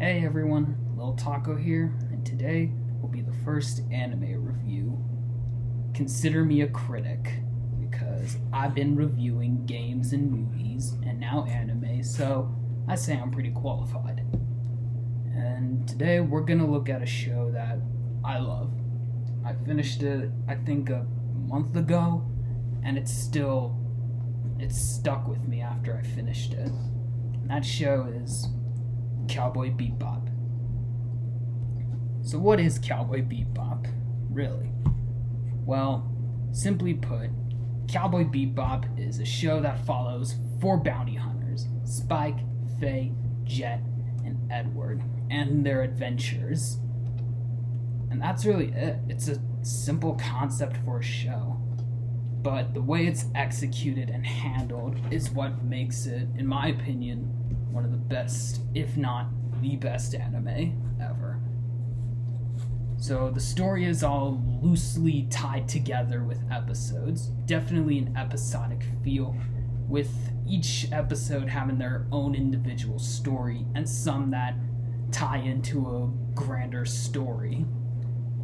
Hey everyone, Lil Taco here, and today will be the first anime review. Consider me a critic, because I've been reviewing games and movies, and now anime, so I say I'm pretty qualified. And today we're gonna look at a show that I love. I finished it, I think, a month ago, and it's stuck with me after I finished it. And that show is Cowboy Bebop. So what is Cowboy Bebop, really? Well, simply put, Cowboy Bebop is a show that follows four bounty hunters, Spike, Faye, Jet, and Edward, and their adventures. And that's really it. It's a simple concept for a show. But the way it's executed and handled is what makes it, in my opinion, one of the best, if not the best anime ever. So the story is all loosely tied together with episodes, definitely an episodic feel, with each episode having their own individual story and some that tie into a grander story.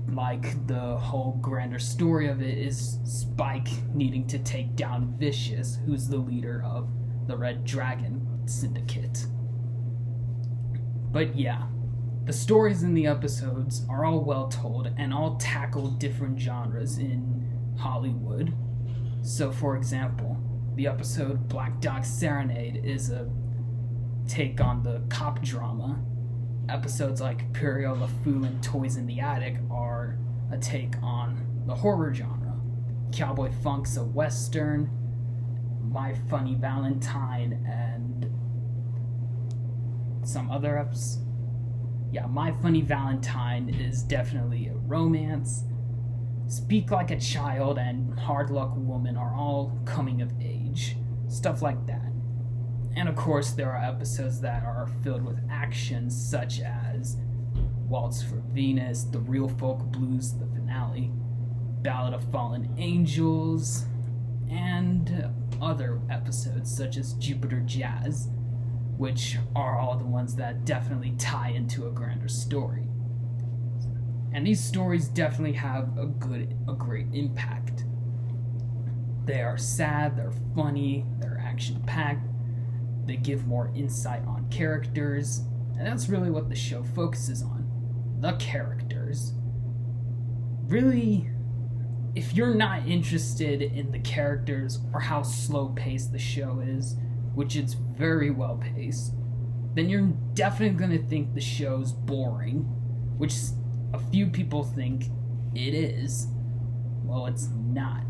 Like the whole grander story of it is Spike needing to take down Vicious, who's the leader of the Red Dragon Syndicate. But yeah, the stories in the episodes are all well told and all tackle different genres in Hollywood. So for example, the episode Black Dog Serenade is a take on the cop drama. Episodes like Imperial LeFou and Toys in the Attic are a take on the horror genre. Cowboy Funk's a western. My Funny Valentine and some other eps. Yeah, My Funny Valentine is definitely a romance. Speak Like a Child and Hard Luck Woman are all coming of age. Stuff like that. And of course, there are episodes that are filled with action, such as Waltz for Venus, The Real Folk Blues, the finale, Ballad of Fallen Angels, and other episodes such as Jupiter Jazz, which are all the ones that definitely tie into a grander story. And these stories definitely have a great impact. They are sad, they're funny, they're action-packed, they give more insight on characters, and that's really what the show focuses on. The characters. Really, if you're not interested in the characters or how slow-paced the show is, which it's very well-paced, then you're definitely going to think the show's boring, which a few people think it is. Well, it's not.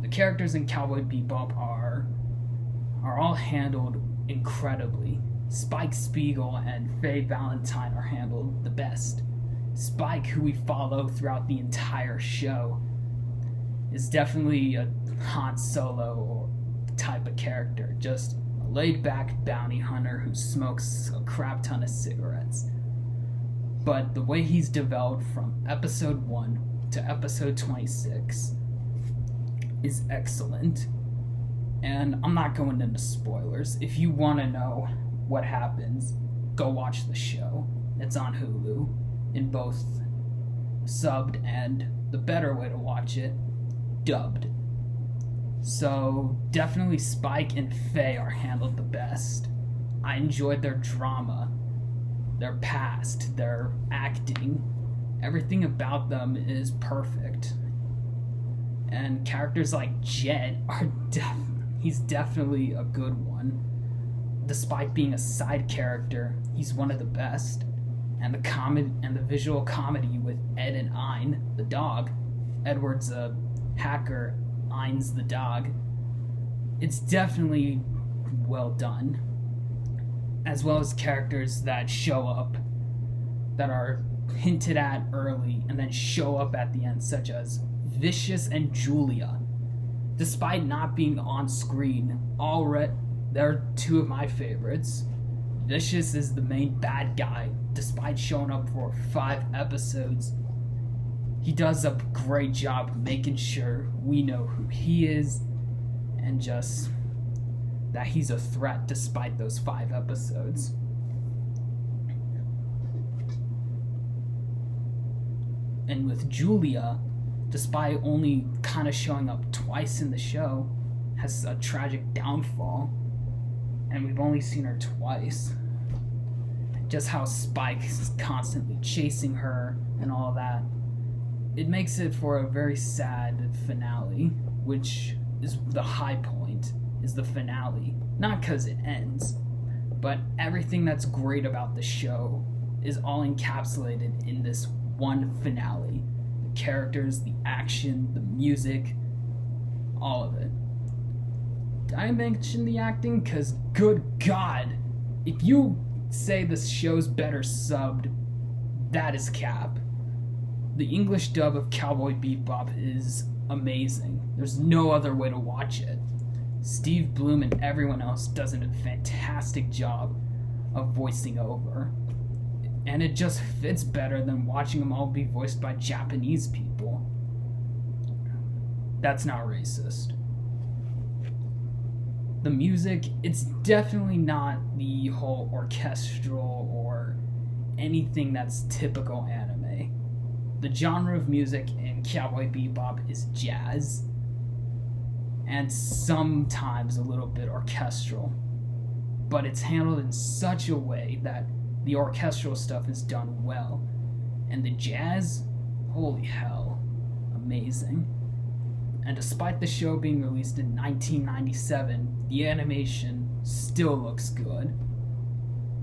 The characters in Cowboy Bebop are all handled incredibly. Spike Spiegel and Faye Valentine are handled the best. Spike, who we follow throughout the entire show, is definitely a Han Solo type of character, just a laid-back bounty hunter who smokes a crap ton of cigarettes. But the way he's developed from episode 1 to episode 26 is excellent. And I'm not going into spoilers. If you want to know what happens, go watch the show. It's on Hulu, in both subbed and, the better way to watch it, dubbed. So definitely Spike and Faye are handled the best. I enjoyed their drama, their past, their acting. Everything about them is perfect. And characters like Jet are he's definitely a good one. Despite being a side character, he's one of the best. And the visual comedy with Ed and Ein, the dog. Edward's a hacker, Ein's the dog. It's definitely well done. As well as characters that show up, that are hinted at early and then show up at the end, such as Vicious and Julia. Despite not being on screen, they're two of my favorites. Vicious is the main bad guy, despite showing up for 5 episodes. He does a great job making sure we know who he is, and just that he's a threat despite those 5 episodes. And with Julia, despite only kind of showing up twice in the show, has a tragic downfall. And we've only seen her twice. Just how Spike is constantly chasing her and all that. It makes it for a very sad finale, which is the high point, is the finale. Not because it ends, but everything that's great about the show is all encapsulated in this one finale. The characters, the action, the music, all of it. Did I mention the acting? Because good God, if you say the show's better subbed, that is cap. The English dub of Cowboy Bebop is amazing. There's no other way to watch it. Steve Bloom and everyone else does a fantastic job of voicing over. And it just fits better than watching them all be voiced by Japanese people. That's not racist. The music, it's definitely not the whole orchestral or anything that's typical anime. The genre of music in Cowboy Bebop is jazz, and sometimes a little bit orchestral, but it's handled in such a way that the orchestral stuff is done well, and the jazz, holy hell, amazing. And despite the show being released in 1997, the animation still looks good.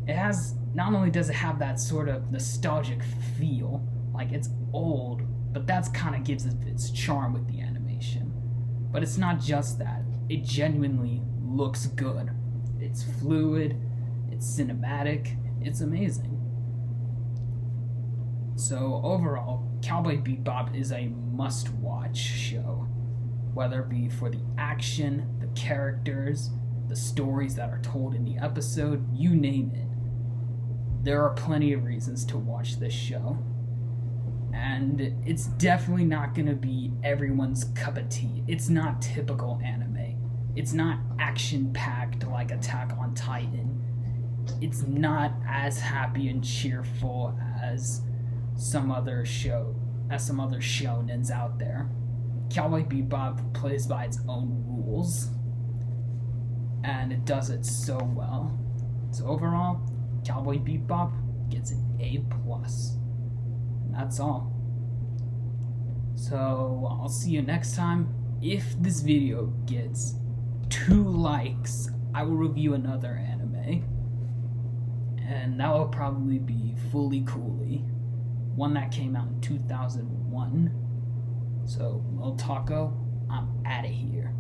It has, not only does it have that sort of nostalgic feel, like it's old, but that's kind of gives it its charm with the animation. But it's not just that, it genuinely looks good. It's fluid, it's cinematic, it's amazing. So overall, Cowboy Bebop is a must-watch show. Whether it be for the action, the characters, the stories that are told in the episode, you name it. There are plenty of reasons to watch this show. And it's definitely not going to be everyone's cup of tea. It's not typical anime. It's not action-packed like Attack on Titan. It's not as happy and cheerful as some other shonens out there. Cowboy Bebop plays by its own rules, and it does it so well. So overall, Cowboy Bebop gets an A+. And that's all. So I'll see you next time. If this video gets 2 likes, I will review another anime. And that will probably be Fully Coolly, one that came out in 2001. So, Lil Taco, I'm outta here.